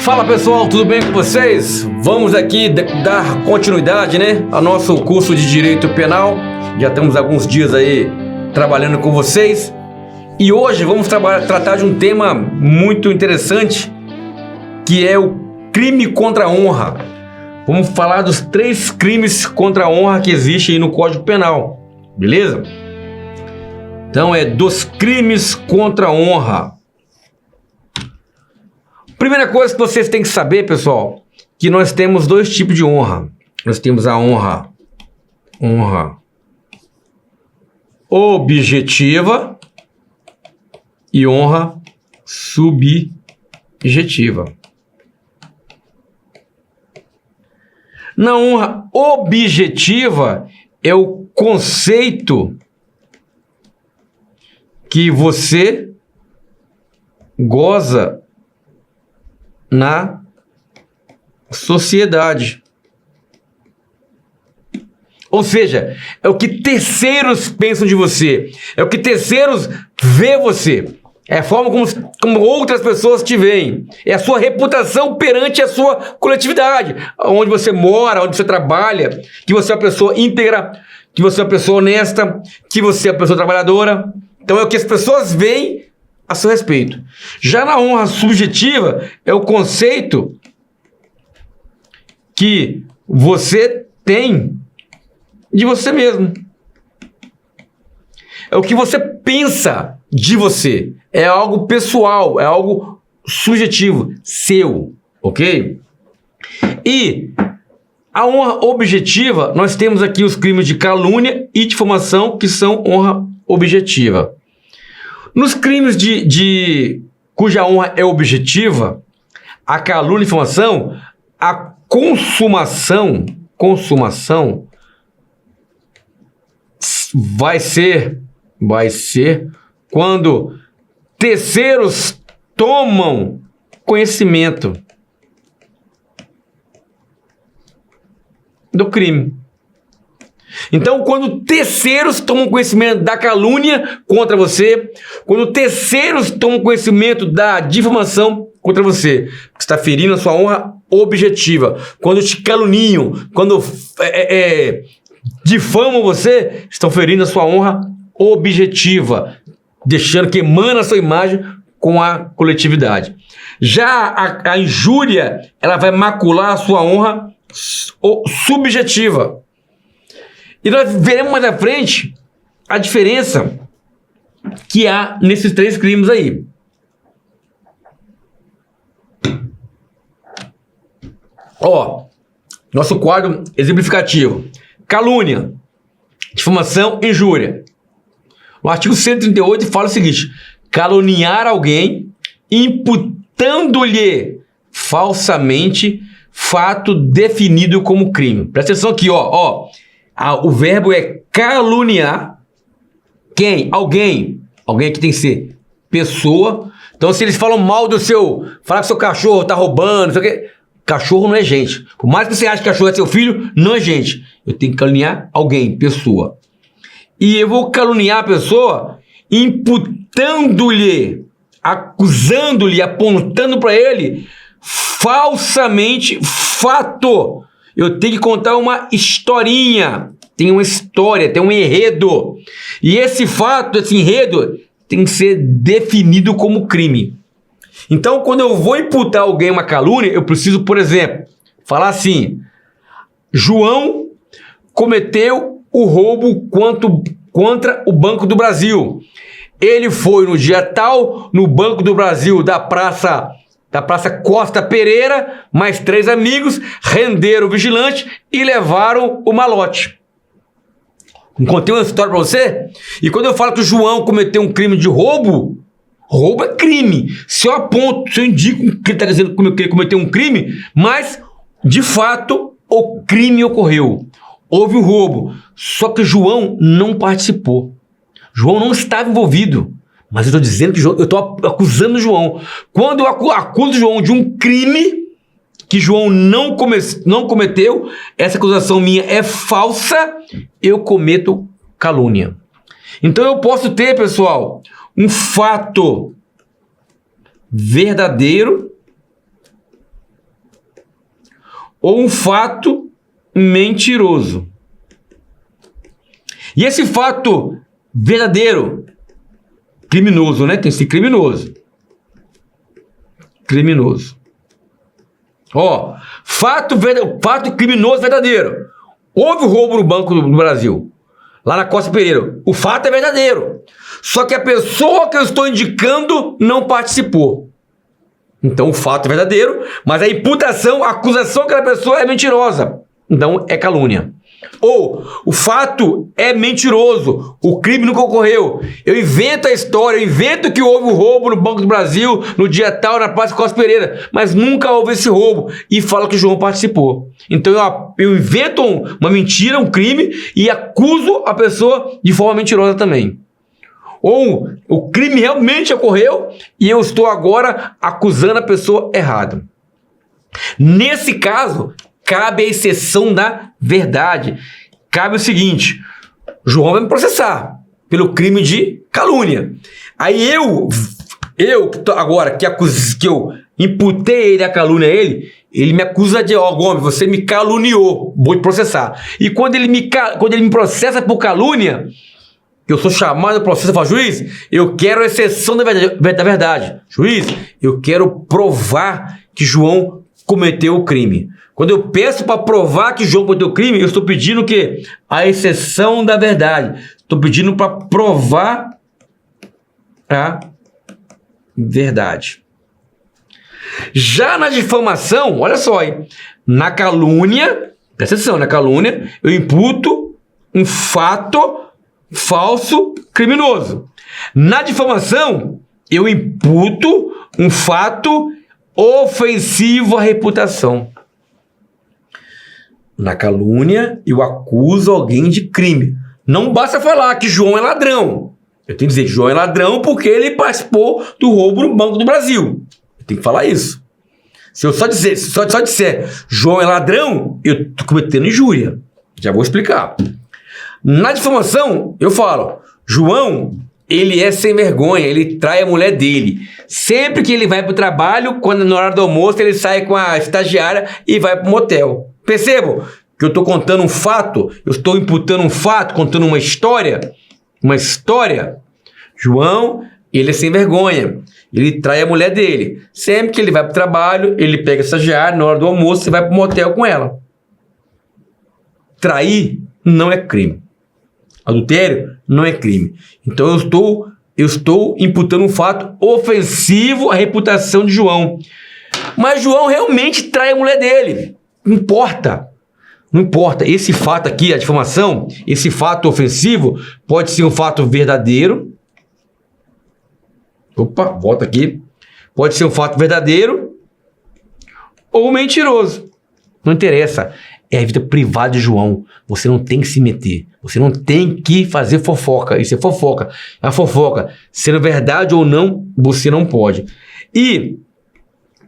Fala pessoal, tudo bem com vocês? Vamos aqui dar continuidade, ao nosso curso de Direito Penal. Já temos alguns dias aí trabalhando com vocês. E hoje vamos tratar de um tema muito interessante, que é o crime contra a honra. Vamos falar dos 3 crimes contra a honra que existem aí no Código Penal, beleza? Então dos crimes contra a honra. Primeira coisa que vocês têm que saber, pessoal, que nós temos 2 tipos de honra. Nós temos a honra objetiva e honra subjetiva. Na honra objetiva é o conceito que você goza na sociedade. Ou seja, é o que terceiros pensam de você, é o que terceiros vê você, é a forma como outras pessoas te veem, é a sua reputação perante a sua coletividade, onde você mora, onde você trabalha, que você é uma pessoa íntegra, que você é uma pessoa honesta, que você é uma pessoa trabalhadora. Então é o que as pessoas veem a seu respeito. Já na honra subjetiva é o conceito que você tem de você mesmo. É o que você pensa de você. É algo pessoal, é algo subjetivo, seu, ok? E a honra objetiva, nós temos aqui os crimes de calúnia e difamação, que são honra objetiva. Nos crimes cuja honra é objetiva, a calúnia e difamação, a consumação vai ser quando terceiros tomam conhecimento do crime. Então, quando terceiros tomam conhecimento da calúnia contra você, quando terceiros tomam conhecimento da difamação contra você, você está ferindo a sua honra objetiva. Quando te caluniam, quando difamam você, estão ferindo a sua honra objetiva, queimando a sua imagem com a coletividade. Já a injúria, ela vai macular a sua honra subjetiva. E nós veremos mais à frente a diferença que há nesses 3 crimes aí. Nosso quadro exemplificativo. Calúnia, difamação, injúria. O artigo 138 fala o seguinte: caluniar alguém imputando-lhe falsamente fato definido como crime. Presta atenção aqui, o verbo é caluniar. Quem? Alguém que tem que ser pessoa. Então, se eles falam mal falar que seu cachorro tá roubando, não sei o quê. Cachorro não é gente. Por mais que você ache que cachorro é seu filho, não é gente. Eu tenho que caluniar alguém, pessoa. E eu vou caluniar a pessoa imputando-lhe, acusando-lhe, apontando para ele falsamente fato. Eu tenho que contar uma historinha. Tem uma história, tem um enredo. E esse fato, esse enredo, tem que ser definido como crime. Então, quando eu vou imputar alguém uma calúnia, eu preciso, por exemplo, falar assim: João cometeu o roubo contra o Banco do Brasil. Ele foi no dia tal no Banco do Brasil da Praça Costa Pereira, mais 3 amigos, renderam o vigilante e levaram o malote. Contei uma história para você? E quando eu falo que o João cometeu um crime de roubo é crime. Se eu aponto, se eu indico que ele está dizendo que ele cometeu um crime, mas, de fato, o crime ocorreu. Houve o roubo. Só que João não participou. João não estava envolvido. Mas eu estou dizendo que eu estou acusando João. Quando eu acuso João de um crime que João não cometeu, essa acusação minha é falsa, eu cometo calúnia. Então eu posso ter, pessoal, um fato verdadeiro ou um fato mentiroso. E esse fato verdadeiro, criminoso, né? Tem que ser criminoso. Criminoso. Ó, fato criminoso verdadeiro. Houve o roubo no Banco do Brasil, lá na Costa Pereira. O fato é verdadeiro. Só que a pessoa que eu estou indicando não participou. Então o fato é verdadeiro, mas a imputação, a acusação daquela pessoa é mentirosa. Então é calúnia. Ou o fato é mentiroso, o crime nunca ocorreu. Eu invento a história, eu invento que houve um roubo no Banco do Brasil no dia tal, na Praça Costa Pereira, mas nunca houve esse roubo e falo que o João participou. Então eu invento uma mentira, um crime e acuso a pessoa de forma mentirosa também. Ou o crime realmente ocorreu e eu estou agora acusando a pessoa errada. Nesse caso, cabe a exceção da verdade. Cabe o seguinte: João vai me processar pelo crime de calúnia. Aí eu agora que eu imputei ele a calúnia a ele me acusa de, Gomes, você me caluniou, vou te processar. E quando ele me processa por calúnia, eu sou chamado ao processo e falo: juiz, eu quero a exceção da verdade. Juiz, eu quero provar que João cometeu o crime. Quando eu peço para provar que João cometeu o crime, eu estou pedindo o quê? A exceção da verdade. Estou pedindo para provar a verdade. Já na difamação, olha só, hein? Na calúnia, presta atenção, na calúnia, eu imputo um fato falso criminoso. Na difamação, eu imputo um fato ofensivo à reputação. Na calúnia, eu acuso alguém de crime. Não basta falar que João é ladrão. Eu tenho que dizer que João é ladrão porque ele participou do roubo no Banco do Brasil. Eu tenho que falar isso. Se eu só disser João é ladrão, eu estou cometendo injúria. Já vou explicar. Na difamação, eu falo: João, ele é sem vergonha, ele trai a mulher dele. Sempre que ele vai para o trabalho, quando na hora do almoço, ele sai com a estagiária e vai para o motel. Percebam que eu estou contando um fato, eu estou imputando um fato, contando uma história. Uma história. João, ele é sem vergonha, ele trai a mulher dele. Sempre que ele vai para o trabalho, ele pega a estagiária, na hora do almoço, e vai para o motel com ela. Trair não é crime. Adultério não é crime. Então eu estou imputando um fato ofensivo à reputação de João. Mas João realmente trai a mulher dele. Não importa. Não importa. Esse fato aqui, a difamação, esse fato ofensivo, pode ser um fato verdadeiro. Opa, volta aqui. Pode ser um fato verdadeiro ou mentiroso. Não interessa. É a vida privada de João. Você não tem que se meter. Você não tem que fazer fofoca. Isso é fofoca. A fofoca, sendo verdade ou não, você não pode. E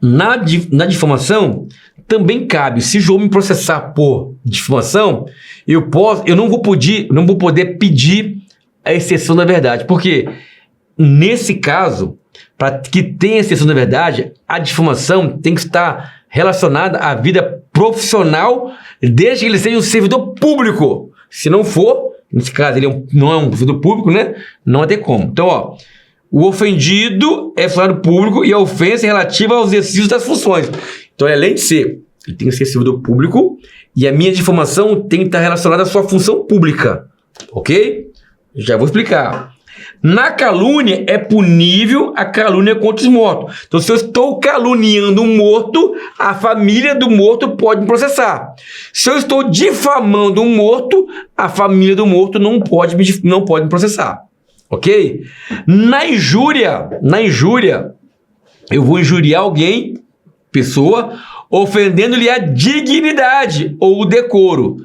na difamação, também cabe. Se João me processar por difamação, eu não vou poder pedir a exceção da verdade. Porque nesse caso, para que tenha exceção da verdade, a difamação tem que estar relacionada à vida profissional, desde que ele seja um servidor público. Se não for, nesse caso ele não é um servidor público, né? Não vai ter como. Então, ó, o ofendido é funcionário público e a ofensa é relativa aos exercícios das funções. Então, além de ser, ele tem que ser servidor público e a minha difamação tem que estar relacionada à sua função pública. Ok? Já vou explicar. Na calúnia, é punível a calúnia contra os mortos. Então, se eu estou caluniando um morto, a família do morto pode me processar. Se eu estou difamando um morto, a família do morto não pode me processar. Ok? Na injúria, eu vou injuriar alguém, pessoa, ofendendo-lhe a dignidade ou o decoro.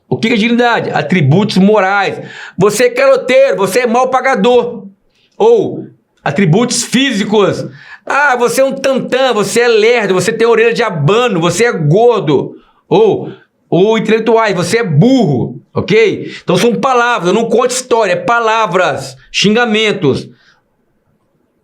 O que é dignidade? Atributos morais. Você é caloteiro, você é mal pagador. Ou atributos físicos. Ah, você é um tantã, você é lerdo, você tem orelha de abano, você é gordo. Ou intelectuais, você é burro, ok? Então são palavras, eu não conto história, é palavras, xingamentos.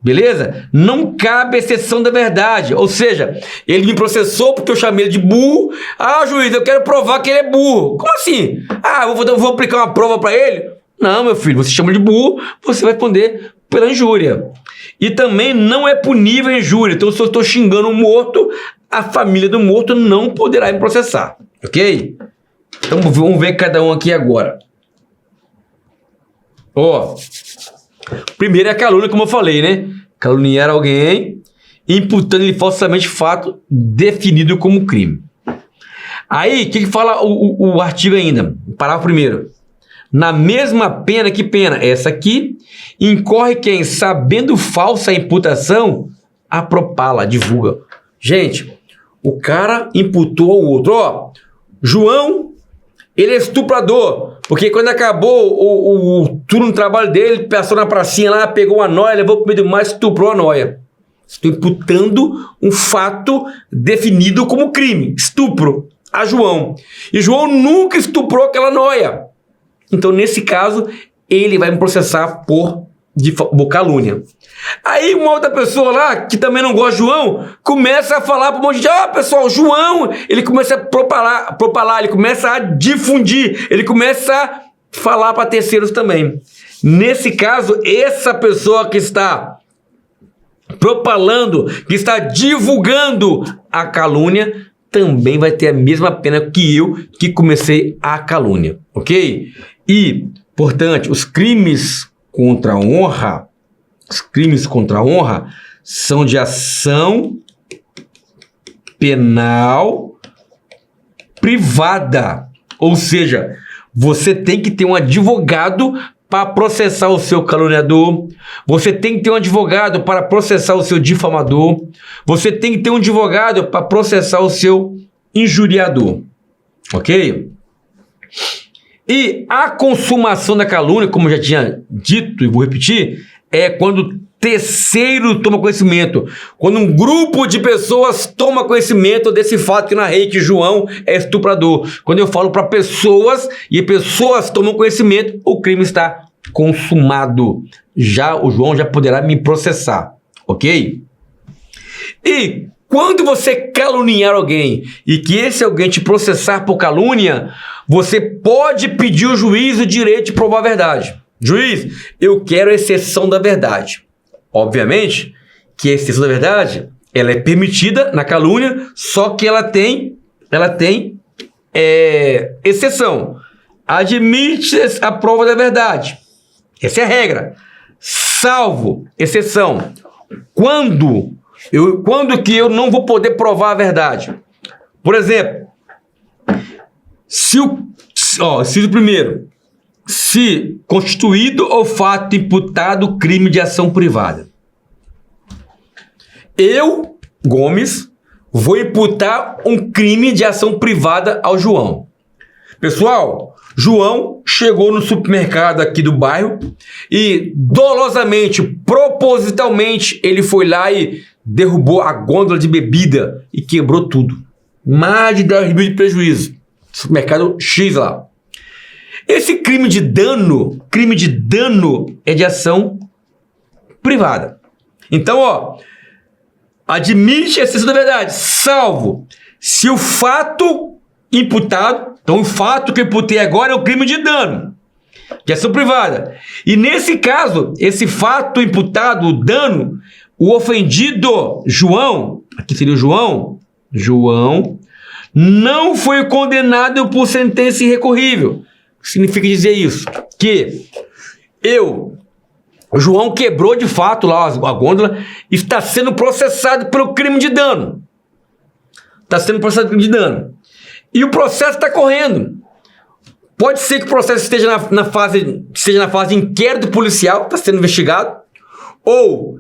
Beleza? Não cabe exceção da verdade. Ou seja, ele me processou porque eu chamei ele de burro. Ah, juiz, eu quero provar que ele é burro. Como assim? Ah, eu vou aplicar uma prova para ele? Não, meu filho, você chama de burro, você vai responder pela injúria. E também não é punível a injúria. Então, se eu estou xingando um morto, a família do morto não poderá me processar. Ok? Então, vamos ver cada um aqui agora. Ó, primeiro é a calúnia, como eu falei, né? Caluniar alguém, imputando-lhe falsamente fato definido como crime. Aí, o que fala o artigo ainda? Parágrafo primeiro. Na mesma pena que pena, essa aqui, incorre quem, sabendo falsa a imputação, a propala, divulga. Gente, o cara imputou ao outro, ó, João, ele é estuprador, porque quando acabou o turno de trabalho dele, passou na pracinha lá, pegou uma noia, levou pro meio do mar, estuprou a noia. Estou imputando um fato definido como crime, estupro, a João. E João nunca estuprou aquela noia. Então, nesse caso, ele vai me processar por calúnia. Aí uma outra pessoa lá, que também não gosta de João, começa a falar para um monte de gente, pessoal, João, ele começa a propalar, ele começa a difundir, ele começa a falar para terceiros também. Nesse caso, essa pessoa que está propalando, que está divulgando a calúnia, também vai ter a mesma pena que eu, que comecei a calúnia, ok? E, portanto, os crimes contra a honra, são de ação penal privada. Ou seja, você tem que ter um advogado para processar o seu caluniador, você tem que ter um advogado para processar o seu difamador, você tem que ter um advogado para processar o seu injuriador, ok? E a consumação da calúnia, como eu já tinha dito e vou repetir, é quando o terceiro toma conhecimento, quando um grupo de pessoas toma conhecimento desse fato que eu narrei, que João é estuprador. Quando eu falo para pessoas e pessoas tomam conhecimento, o crime está consumado. Já o João já poderá me processar, ok? E quando você caluniar alguém e que esse alguém te processar por calúnia, você pode pedir ao juiz o direito de provar a verdade. Juiz, eu quero a exceção da verdade. Obviamente que a exceção da verdade, ela é permitida na calúnia, só que ela tem exceção. Admite a prova da verdade. Essa é a regra. Salvo exceção. Quando que eu não vou poder provar a verdade? Por exemplo, inciso primeiro, se constituído ou fato imputado crime de ação privada. Eu, Gomes, vou imputar um crime de ação privada ao João. Pessoal, João chegou no supermercado aqui do bairro e dolosamente, propositalmente, ele foi lá e derrubou a gôndola de bebida e quebrou tudo. Mais de 10 mil de prejuízo. Supermercado X lá. Esse crime de dano é de ação privada. Então, admite a exceção da verdade, salvo se o fato imputado, então o fato que eu imputei agora é o crime de dano, de ação privada. E nesse caso, esse fato imputado, o dano, o ofendido, João, aqui seria o João, não foi condenado por sentença irrecorrível. Significa dizer isso, que o João quebrou de fato lá a gôndola, está sendo processado pelo crime de dano. Está sendo processado pelo crime de dano. E o processo está correndo. Pode ser que o processo esteja na fase de inquérito policial, está sendo investigado, ou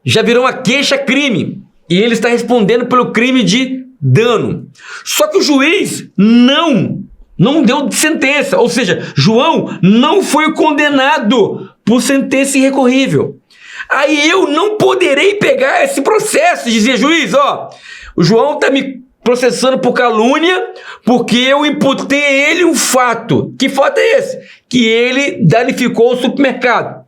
já virou uma queixa-crime e ele está respondendo pelo crime de dano. Só que o juiz não deu sentença, ou seja, João não foi condenado por sentença irrecorrível. Aí eu não poderei pegar esse processo e dizer, juiz, o João está me processando por calúnia porque eu imputei a ele um fato. Que fato é esse? Que ele danificou o supermercado.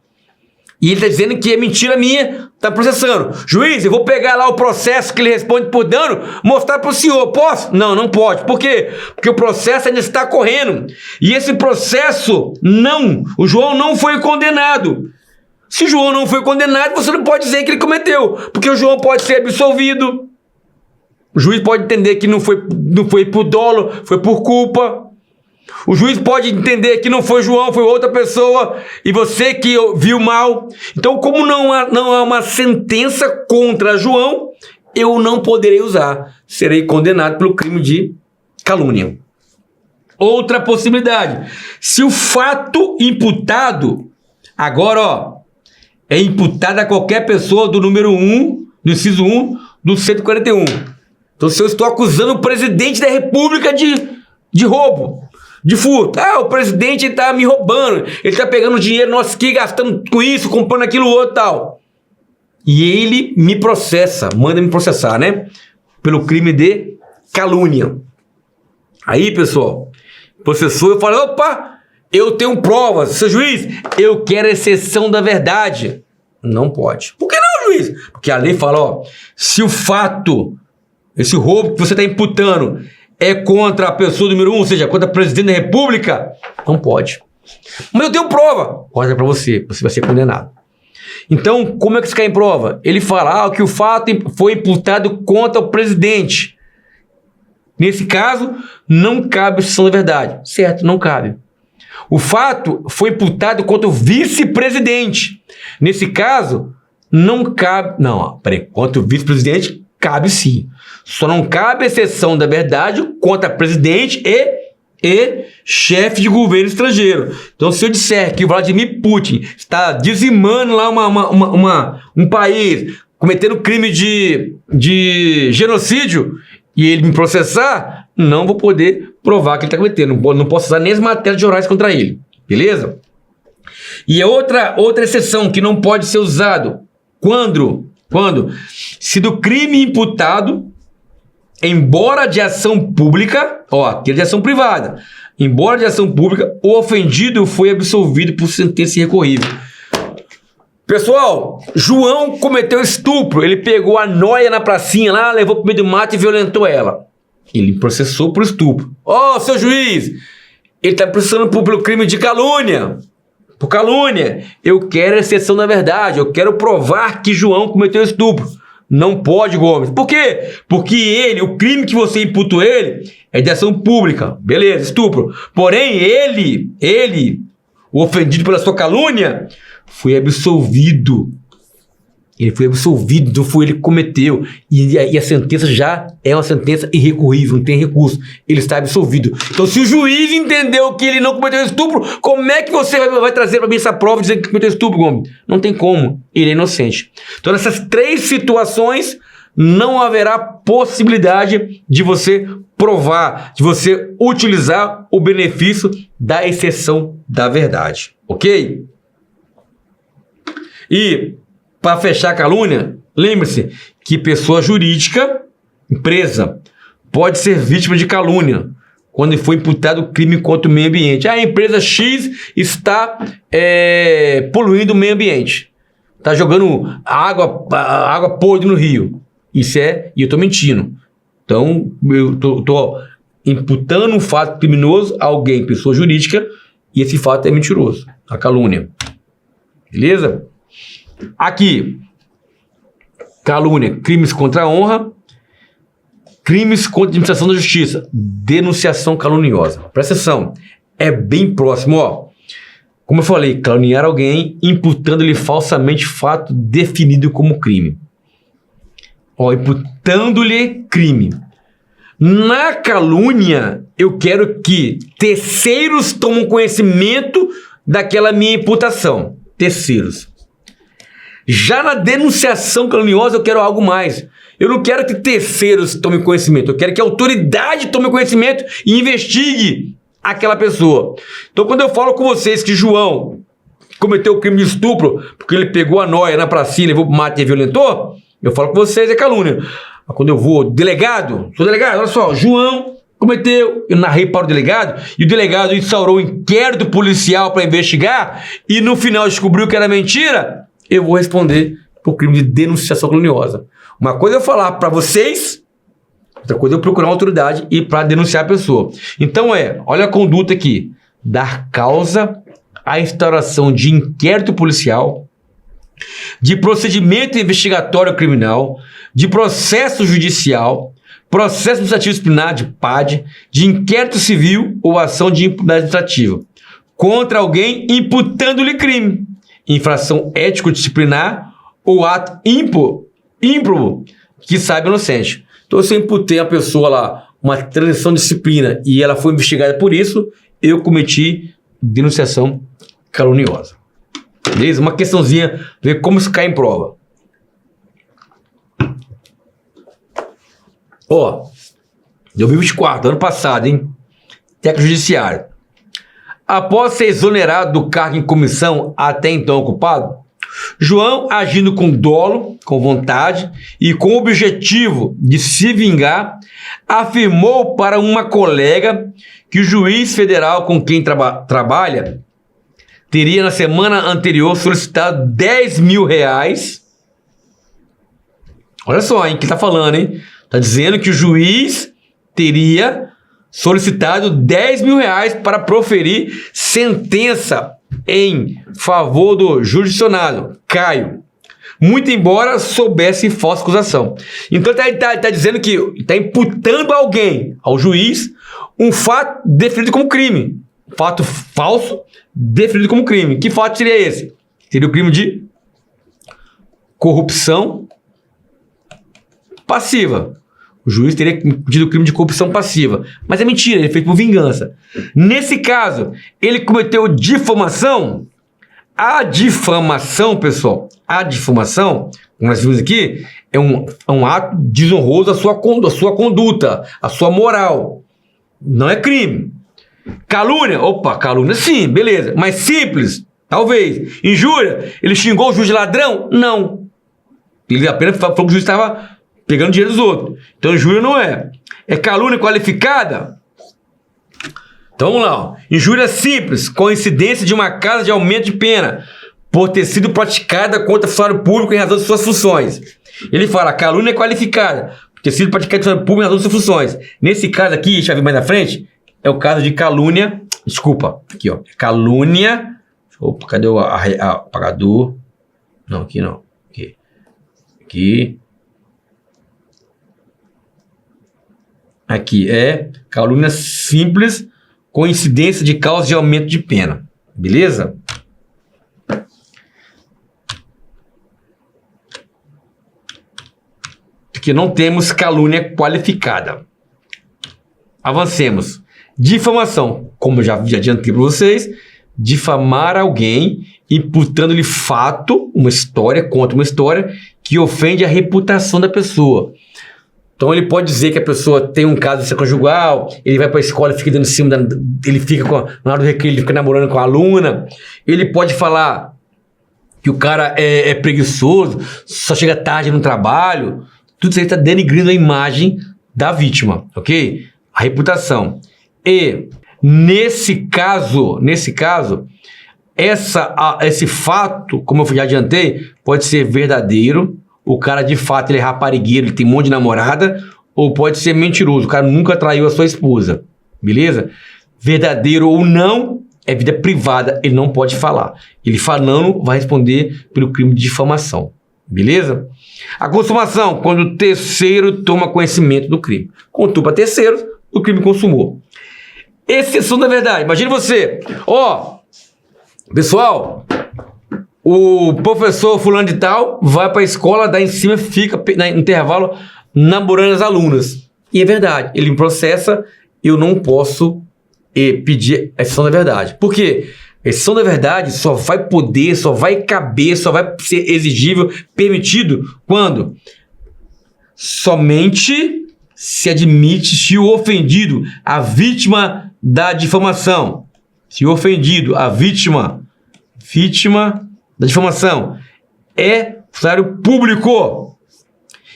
E ele está dizendo que é mentira minha, está processando. Juiz, eu vou pegar lá o processo que ele responde por dano, mostrar para o senhor. Posso? Não, não pode. Por quê? Porque o processo ainda está correndo. E esse processo, o João não foi condenado. Se o João não foi condenado, você não pode dizer que ele cometeu. Porque o João pode ser absolvido. O juiz pode entender que não foi por dolo, foi por culpa. O juiz pode entender que não foi João, foi outra pessoa, e você que viu mal. Então, como não há uma sentença contra João, eu não poderei usar. Serei condenado pelo crime de calúnia. Outra possibilidade. Se o fato imputado, agora, é imputado a qualquer pessoa do número 1, do inciso 1, do 141. Então, se eu estou acusando o presidente da República de roubo, de furto. O presidente está me roubando, ele está pegando dinheiro nosso aqui, gastando com isso, comprando aquilo outro e tal. E ele me processa, manda me processar, né? Pelo crime de calúnia. Aí, pessoal, processou, eu falo, opa, eu tenho provas, seu juiz, eu quero exceção da verdade. Não pode. Por que não, juiz? Porque a lei fala, se o fato, esse roubo que você está imputando é contra a pessoa número 1, ou seja, contra o presidente da República, não pode. Mas eu tenho prova. Olha para você vai ser condenado. Então, como é que isso cai em prova? Ele fala que o fato foi imputado contra o presidente. Nesse caso, não cabe exceção da verdade. Certo, não cabe. O fato foi imputado contra o vice-presidente. Nesse caso, não cabe... Não, peraí. Contra o vice-presidente, cabe sim. Só não cabe exceção da verdade contra presidente e chefe de governo estrangeiro. Então, se eu disser que o Vladimir Putin está dizimando lá um país, cometendo crime de genocídio, e ele me processar, não vou poder provar que ele está cometendo. Não posso usar nem as matérias de jornais contra ele. Beleza? E é outra exceção que não pode ser usado. Quando? Se do crime imputado, embora de ação pública, aquele de ação privada, embora de ação pública, o ofendido foi absolvido por sentença irrecorrível. Pessoal, João cometeu estupro, ele pegou a nóia na pracinha lá, levou pro meio do mato e violentou ela. Ele processou por estupro. Seu juiz, ele está processando pelo crime de calúnia. Por calúnia, eu quero exceção da verdade, eu quero provar que João cometeu estupro. Não pode, Gomes. Por quê? Porque o crime que você imputou ele é de ação pública. Beleza, estupro. Porém, ele, o ofendido pela sua calúnia, foi absolvido. Ele foi absolvido, então foi ele que cometeu. E a sentença já é uma sentença irrecorrível, não tem recurso. Ele está absolvido. Então, se o juiz entendeu que ele não cometeu estupro, como é que você vai trazer para mim essa prova dizendo que cometeu estupro, Gomes? Não tem como. Ele é inocente. Então, nessas 3 situações, não haverá possibilidade de você provar, de você utilizar o benefício da exceção da verdade. Ok? E para fechar a calúnia, lembre-se que pessoa jurídica, empresa, pode ser vítima de calúnia quando foi imputado crime contra o meio ambiente. A empresa X está poluindo o meio ambiente. Está jogando água podre no rio. E eu estou mentindo. Então, eu estou imputando um fato criminoso a alguém, pessoa jurídica, e esse fato é mentiroso. A calúnia. Beleza? Aqui, calúnia, crimes contra a honra, crimes contra a administração da justiça, denunciação caluniosa. Presta atenção, é bem próximo, Como eu falei, caluniar alguém imputando-lhe falsamente fato definido como crime. Imputando-lhe crime. Na calúnia, eu quero que terceiros tomem conhecimento daquela minha imputação. Terceiros. Já na denunciação caluniosa, eu quero algo mais. Eu não quero que terceiros tomem conhecimento. Eu quero que a autoridade tome conhecimento e investigue aquela pessoa. Então, quando eu falo com vocês que João cometeu o crime de estupro porque ele pegou a nóia na pracinha, levou pro mato e violentou, eu falo com vocês, é calúnia. Mas quando eu vou, sou delegado, olha só, João cometeu, eu narrei para o delegado, e o delegado instaurou um inquérito policial para investigar, e no final descobriu que era mentira, eu vou responder por crime de denunciação caluniosa. Uma coisa é eu falar para vocês, outra coisa é eu procurar uma autoridade e para denunciar a pessoa. Então olha a conduta aqui, dar causa à instauração de inquérito policial, de procedimento investigatório criminal, de processo judicial, processo administrativo disciplinar, de PAD, de inquérito civil ou ação de impunidade administrativa contra alguém imputando-lhe crime, infração ético-disciplinar ou ato ímprobo que saiba inocente. Então, se eu imputei a pessoa lá uma transição de disciplina e ela foi investigada por isso, eu cometi denunciação caluniosa. Beleza? Uma questãozinha, ver como isso cai em prova. 2024, ano passado, hein? Técnico judiciário. Após ser exonerado do cargo em comissão até então ocupado, João, agindo com dolo, com vontade e com o objetivo de se vingar, afirmou para uma colega que o juiz federal com quem trabalha teria na semana anterior solicitado 10 mil reais. Olha só, hein, que tá falando, hein? Tá dizendo que o juiz teria solicitado 10 mil reais para proferir sentença em favor do jurisdicionado, Caio, muito embora soubesse falsa acusação. Então tá dizendo que está imputando a alguém, ao juiz, um fato definido como crime. Fato falso definido como crime. Que fato seria esse? Seria o crime de corrupção passiva. O juiz teria cometido o crime de corrupção passiva. Mas é mentira, ele fez por vingança. Nesse caso, ele cometeu difamação. A difamação, pessoal, como nós vimos aqui, é um ato desonroso à sua conduta, à sua moral. Não é crime. Calúnia? Opa, calúnia sim, beleza. Mas simples? Talvez. Injúria? Ele xingou o juiz de ladrão? Não. Ele apenas falou que o juiz estava pegando dinheiro dos outros. Então, injúria não é. É calúnia qualificada? Então, vamos lá. Ó. Injúria simples, coincidência de uma causa de aumento de pena, por ter sido praticada contra funcionário público em razão de suas funções. Ele fala, calúnia qualificada, por ter sido praticada contra funcionário público em razão de suas funções. Nesse caso aqui, deixa eu ver mais na frente, é o caso de calúnia, desculpa, aqui ó, calúnia, opa, cadê o apagador? Não, aqui não, aqui é calúnia simples, coincidência de causa de aumento de pena, beleza? Aqui não temos calúnia qualificada. Avancemos. Difamação, como eu já adiantei para vocês, difamar alguém imputando-lhe fato, uma história, contra uma história que ofende a reputação da pessoa. Então ele pode dizer que a pessoa tem um caso extraconjugal, ele vai para a escola, fica dando em cima, ele fica na hora do recreio, ele fica namorando com a aluna. Ele pode falar que o cara é preguiçoso, só chega tarde no trabalho. Tudo isso aí está denigrindo a imagem da vítima, ok? A reputação. E nesse caso, esse fato, como eu já adiantei, pode ser verdadeiro. O cara, de fato, ele é raparigueiro, ele tem um monte de namorada, ou pode ser mentiroso, o cara nunca traiu a sua esposa, beleza? Verdadeiro ou não, é vida privada, ele não pode falar. Ele falando, vai responder pelo crime de difamação, beleza? A consumação, quando o terceiro toma conhecimento do crime. Contou para terceiros, o crime consumou. Exceção da verdade. Imagina você, pessoal, o professor fulano de tal vai para a escola, dá em cima, fica no intervalo namorando as alunas. E é verdade, ele me processa, eu não posso pedir a exceção da verdade. Por quê? A exceção da verdade só vai poder, só vai caber, só vai ser exigível, permitido, quando somente se admite se o ofendido, a vítima da difamação, se o ofendido, a vítima da difamação é funcionário público.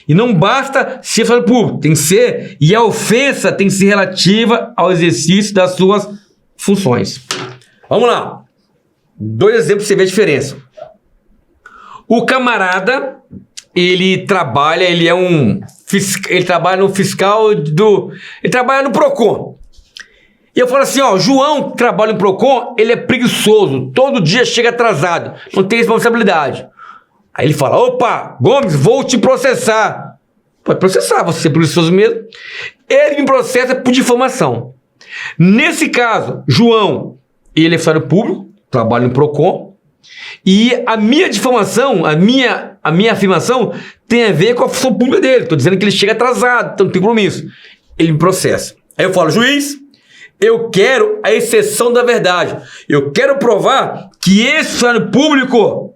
E não basta ser funcionário público, tem que ser, e a ofensa tem que ser relativa ao exercício das suas funções. Vamos lá. 2 exemplos para você ver a diferença. O camarada, ele trabalha, ele trabalha no fiscal ele trabalha no Procon. E eu falo assim, ó, João, que trabalha no Procon, ele é preguiçoso, todo dia chega atrasado, não tem responsabilidade. Aí ele fala, opa, Gomes, vou te processar. Pode processar, você é preguiçoso mesmo. Ele me processa por difamação. Nesse caso, João, ele é funcionário público, trabalha no Procon, e a minha difamação, a minha afirmação tem a ver com a função pública dele. Estou dizendo que ele chega atrasado, então não tem compromisso. Ele me processa. Aí eu falo, juiz, eu quero a exceção da verdade. Eu quero provar que esse funcionário público,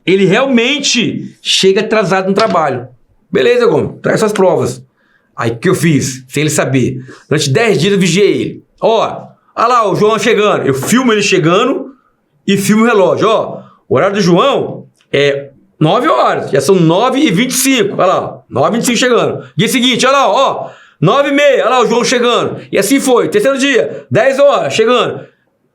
ele realmente chega atrasado no trabalho. Beleza, Gomes, traz suas provas. Aí o que eu fiz? Sem ele saber. Durante 10 dias eu vigiei ele. Ó, olha lá o João chegando. Eu filmo ele chegando e filmo o relógio. Ó, o horário do João é 9 horas. Já são 9h25. Olha lá, 9h25 chegando. Dia seguinte, olha lá, ó, 9h30. Olha lá o João chegando. E assim foi. Terceiro dia, 10 horas chegando.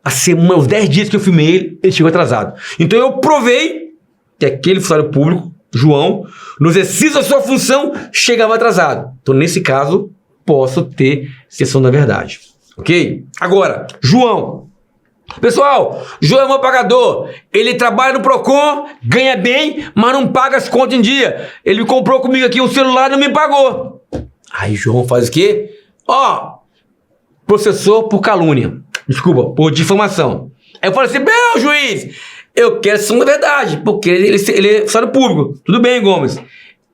A semana, os 10 dias que eu filmei ele chegou atrasado. Então eu provei que aquele funcionário público, João, no exercício da sua função, chegava atrasado. Então, nesse caso, posso ter exceção da verdade. Ok? Agora, João. Pessoal, João é mau pagador. Ele trabalha no Procon, ganha bem, mas não paga as contas em dia. Ele comprou comigo aqui um celular e não me pagou. Aí João faz o quê? Ó, processou por calúnia. Desculpa, por difamação. Aí eu falei assim, meu juiz, eu quero exceção da verdade, porque ele é funcionário público. Tudo bem, Gomes.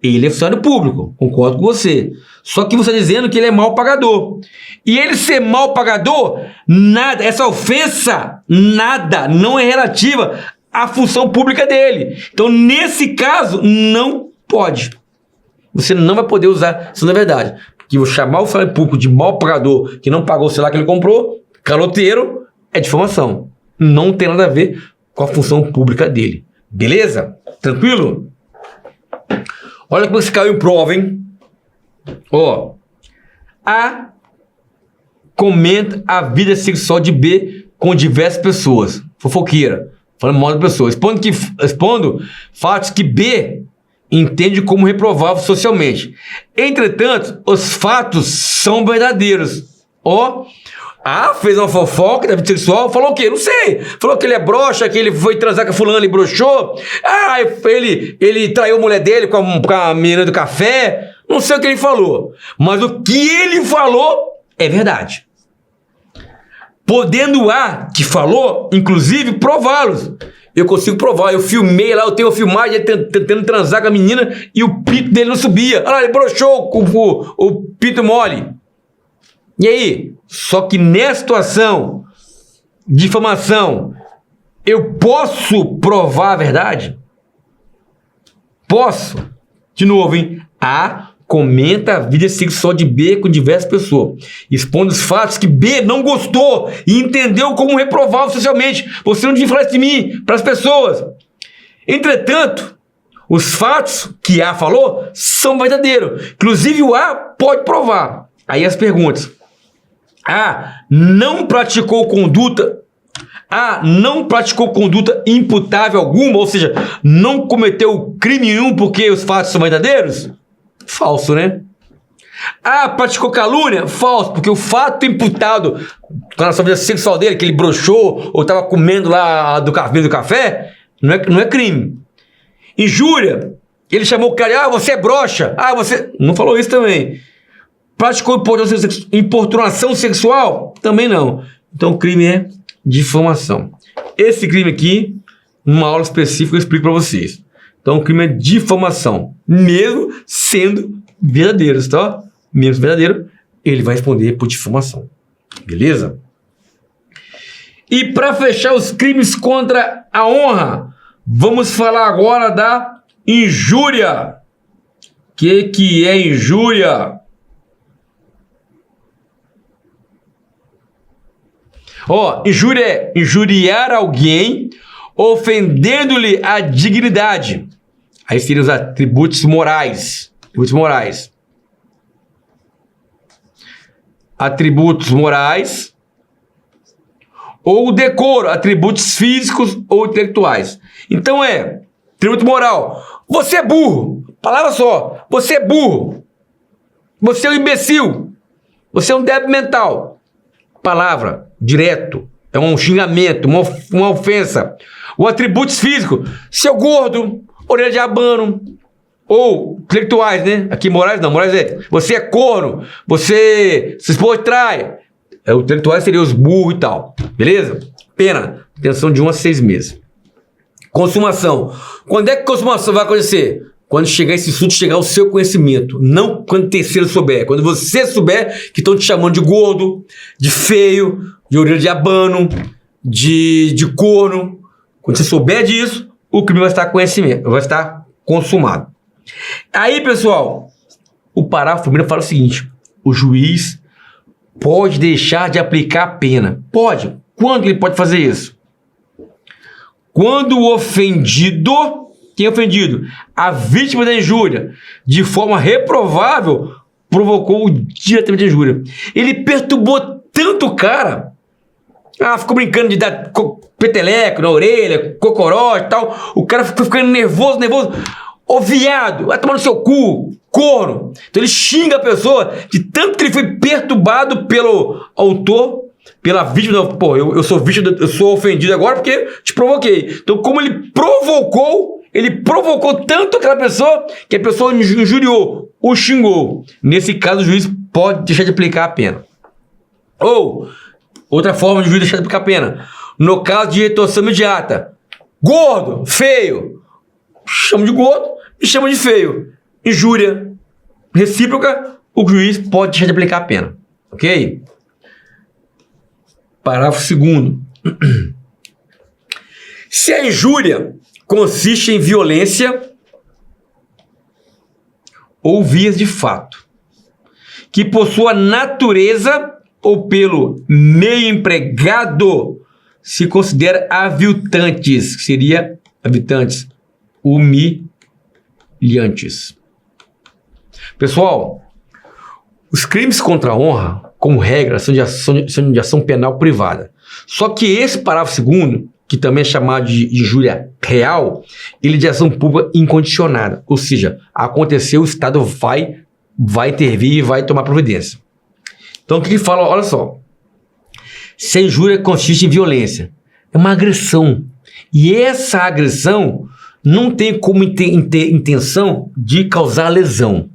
Ele é funcionário público, concordo com você. Só que você está dizendo que ele é mau pagador. E ele ser mau pagador, nada, essa ofensa, nada, não é relativa à função pública dele. Então, nesse caso, não pode. Você não vai poder usar exceção da verdade. Porque eu chamar o funcionário público de mau pagador, que não pagou o celular que ele comprou, caloteiro, é difamação. Não tem nada a ver com a função pública dele. Beleza? Tranquilo? Olha como você caiu em prova, hein? Ó. A comenta a vida sexual de B com diversas pessoas. Fofoqueira. Falando mal da pessoa. Expondo fatos que B entende como reprovável socialmente. Entretanto, os fatos são verdadeiros. Ó. Fez uma fofoca da vida sexual, falou o quê? Não sei. Falou que ele é broxa, que ele foi transar com a fulana e broxou. Ele traiu a mulher dele com a menina do café. Não sei o que ele falou. Mas o que ele falou é verdade. Podendo que falou, inclusive, prová-los. Eu consigo provar. Eu filmei lá, eu tenho filmagem tentando transar com a menina e o pito dele não subia. Olha lá, ele broxou com o pito mole. E aí? Só que nessa situação, difamação, eu posso provar a verdade? Posso. De novo, hein? Comenta a vida sexual de B com diversas pessoas. Expondo os fatos que B não gostou e entendeu como reprovável socialmente. Você não devia falar isso de mim para as pessoas. Entretanto, os fatos que A falou são verdadeiros. Inclusive o A pode provar. Aí as perguntas. Não praticou conduta imputável alguma, ou seja, não cometeu crime nenhum porque os fatos são verdadeiros? Falso, né? Praticou calúnia? Falso, porque o fato imputado com relação à vida sexual dele, que ele broxou ou estava comendo lá do café, não é crime. Injúria, ele chamou o cara, você é broxa, você... Não falou isso também. Praticou importunação sexual? Também não. Então o crime é difamação. Esse crime aqui, numa aula específica, eu explico para vocês. Então o crime é difamação. Mesmo sendo verdadeiros, tá? Mesmo verdadeiro, ele vai responder por difamação. Beleza? E para fechar os crimes contra a honra, vamos falar agora da injúria. O que é injúria? Injúria é injuriar alguém, ofendendo-lhe a dignidade. Aí seriam os atributos morais. Atributos morais ou decoro, atributos físicos ou intelectuais. Então tributo moral. Você é burro. Palavra só. Você é burro. Você é um imbecil. Você é um débil mental. Palavra, direto. É um xingamento, uma ofensa. O atributos físicos. Seu gordo, orelha de abano. Ou intelectuais, né? Aqui Moraes não. Moraes você é corno. Você se expôs trai. O intelectuais seria os burros e tal. Beleza? Pena. Detenção de 1 a 6 meses. Consumação. Quando é que a consumação vai acontecer? Quando chegar esse insulto, chegar ao seu conhecimento. Não quando o terceiro souber. Quando você souber que estão te chamando de gordo, de feio, de orelha de abano, de corno. Quando você souber disso, o crime vai estar conhecimento, vai estar consumado. Aí, pessoal, o parágrafo primeiro fala o seguinte: o juiz pode deixar de aplicar a pena. Pode. Quando ele pode fazer isso? Quando o ofendido, quem é ofendido? A vítima da injúria, de forma reprovável, provocou diretamente a injúria. Ele perturbou tanto o cara, ficou brincando de dar peteleco na orelha, cocoró e tal, o cara ficou ficando nervoso. Ô viado, vai tomar no seu cu, corno. Então ele xinga a pessoa de tanto que ele foi perturbado pelo autor, pela vítima. Pô, eu sou vítima, eu sou ofendido agora porque te provoquei. Então, como ele provocou tanto aquela pessoa que a pessoa injuriou, o xingou. Nesse caso, o juiz pode deixar de aplicar a pena. Ou, outra forma de o juiz deixar de aplicar a pena, no caso de retorção imediata. Gordo, feio. Chama de gordo e chama de feio. Injúria recíproca, o juiz pode deixar de aplicar a pena. Ok? Parágrafo 2º. Se a injúria consiste em violência ou vias de fato, que por sua natureza ou pelo meio empregado se considera aviltantes, que seria aviltantes, humilhantes. Pessoal, os crimes contra a honra, como regra, são de ação penal privada. Só que esse parágrafo 2º, que também é chamado de injúria real, ele é de ação pública incondicionada. Ou seja, aconteceu, o Estado vai intervir e vai tomar providência. Então, o que ele fala? Olha só. Se a injúria consiste em violência, é uma agressão. E essa agressão não tem como intenção de causar lesão.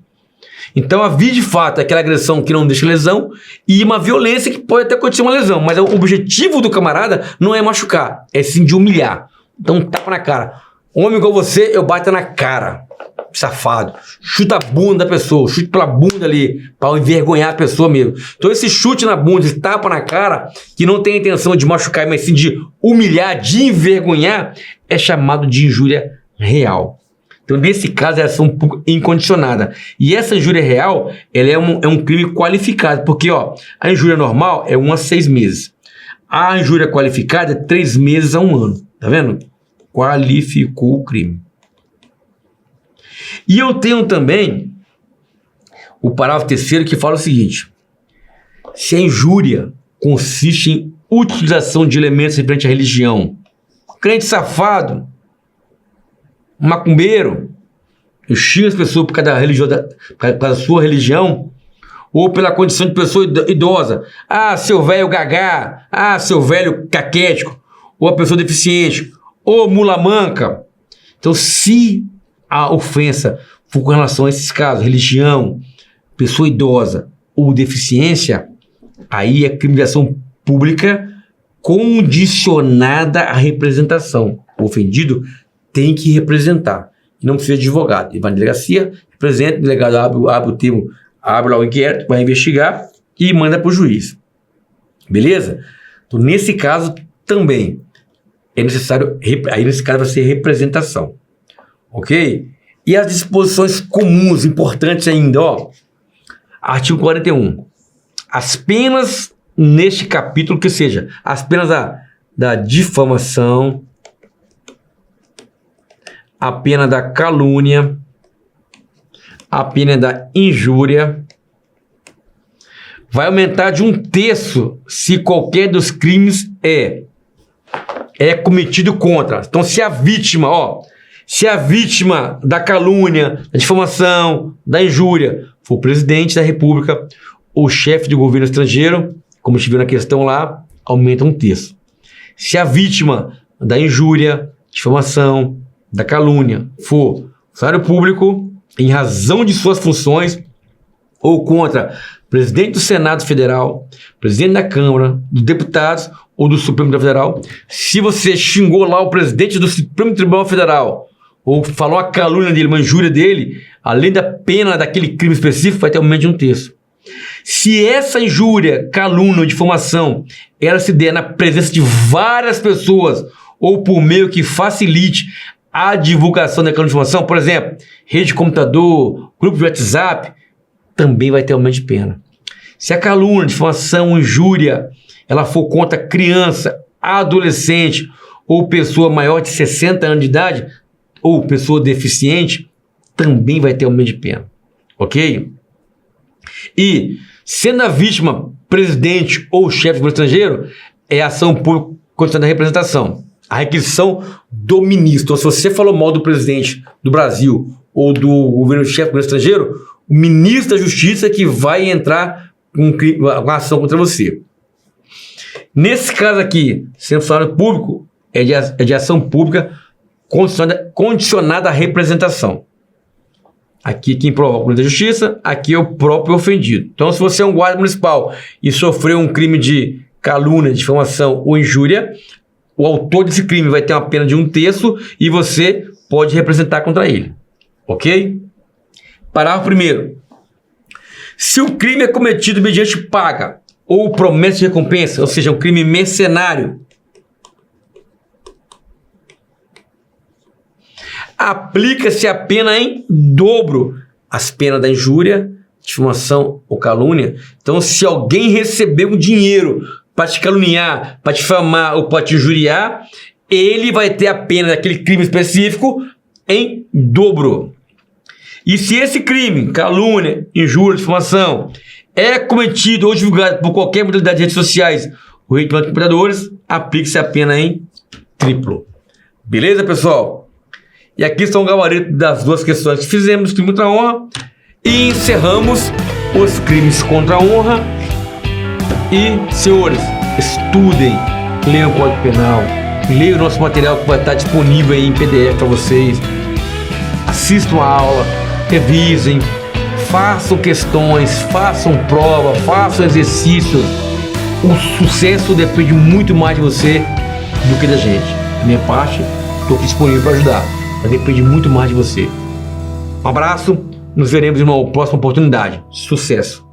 Então, a via de fato é aquela agressão que não deixa lesão e uma violência que pode até acontecer uma lesão. Mas o objetivo do camarada não é machucar, é sim de humilhar. Então, tapa na cara. Homem igual você, eu bato na cara. Safado. Chuta a bunda da pessoa, chute pela bunda ali, para envergonhar a pessoa mesmo. Então, esse chute na bunda, esse tapa na cara, que não tem a intenção de machucar, mas sim de humilhar, de envergonhar, é chamado de injúria real. Então, nesse caso, é ação pública incondicionada. E essa injúria real, ela é um crime qualificado, porque a injúria normal é 1 a 6 meses. A injúria qualificada é 3 meses a 1 ano. Tá vendo? Qualificou o crime. E eu tenho também o parágrafo 3º que fala o seguinte: se a injúria consiste em utilização de elementos referentes à religião, crente safado, macumbeiro, eu xingo as pessoas por causa da sua religião, ou pela condição de pessoa idosa, seu velho gagá, seu velho caquético, ou a pessoa deficiente, ou mula manca. Então, se a ofensa for com relação a esses casos, religião, pessoa idosa ou deficiência, aí é crime de ação pública condicionada à representação. O ofendido tem que representar. Não precisa de advogado. Ele vai na delegacia, representa, o delegado abre o termo, abre lá o inquérito, vai investigar e manda para o juiz. Beleza? Então, nesse caso, também é necessário, aí nesse caso vai ser representação. Ok? E as disposições comuns, importantes ainda, artigo 41. As penas neste capítulo, que seja, as penas da difamação, a pena da calúnia, a pena da injúria, vai aumentar de 1/3 se qualquer dos crimes é é cometido contra. Então, se a vítima da calúnia, da difamação, da injúria for o presidente da República ou chefe de governo estrangeiro, como a gente viu na questão lá, aumenta 1/3. Se a vítima da injúria, difamação, da calúnia for funcionário público, em razão de suas funções, ou contra presidente do Senado Federal, presidente da Câmara, dos Deputados ou do Supremo Tribunal Federal, se você xingou lá o presidente do Supremo Tribunal Federal, ou falou a calúnia dele, uma injúria dele, além da pena daquele crime específico, vai ter aumento de 1/3. Se essa injúria, calúnia ou difamação, ela se der na presença de várias pessoas, ou por meio que facilite a divulgação daquela informação, por exemplo, rede de computador, grupo de WhatsApp, também vai ter aumento de pena. Se a calúnia, difamação, injúria, ela for contra criança, adolescente ou pessoa maior de 60 anos de idade, ou pessoa deficiente, também vai ter aumento de pena. Ok? E, sendo a vítima presidente ou chefe de governo estrangeiro, é ação pública contra a representação. A requisição do ministro. Então, se você falou mal do presidente do Brasil ou do governo chefe do governo estrangeiro, o ministro da Justiça que vai entrar com uma ação contra você. Nesse caso aqui, sendo funcionário público, é de ação pública condicionada à representação. Aqui quem provoca o ministro da Justiça, aqui é o próprio ofendido. Então, se você é um guarda municipal e sofreu um crime de calúnia, difamação ou injúria, o autor desse crime vai ter uma pena de 1/3 e você pode representar contra ele. Ok? Parágrafo 1º. Se o crime é cometido mediante paga ou promessa de recompensa, ou seja, um crime mercenário, aplica-se a pena em dobro as penas da injúria, difamação ou calúnia. Então, se alguém recebeu um dinheiro para te caluniar, para te difamar ou para te injuriar, ele vai ter a pena daquele crime específico em dobro. E se esse crime, calúnia, injúria, difamação, é cometido ou divulgado por qualquer modalidade de redes sociais ou rede de computadores, aplique-se a pena em triplo. Beleza, pessoal? E aqui estão o gabarito das duas questões que fizemos, crime contra a honra, e encerramos os crimes contra a honra. E, senhores, estudem, leiam o Código Penal, leiam o nosso material que vai estar disponível aí em PDF para vocês. Assistam a aula, revisem, façam questões, façam prova, façam exercícios. O sucesso depende muito mais de você do que da gente. Da minha parte, estou disponível para ajudar, mas depende muito mais de você. Um abraço, nos veremos em uma próxima oportunidade. Sucesso!